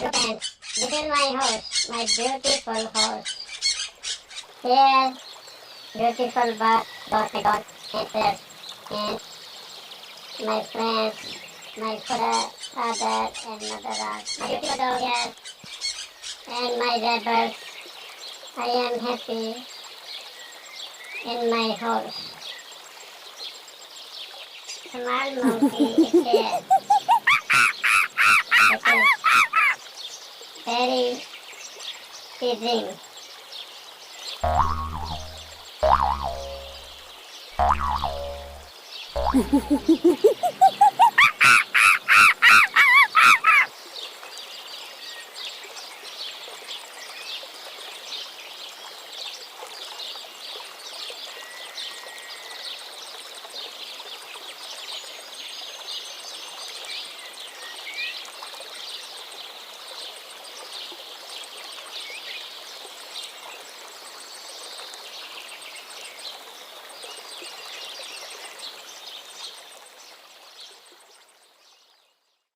Look and this is my horse, my beautiful horse. Here, beautiful bird, dog, my dog, and and my friends, my father and mother are my beautiful dog here, and my red birds. I am happy in my horse. Small monkey is here. It is very teasing.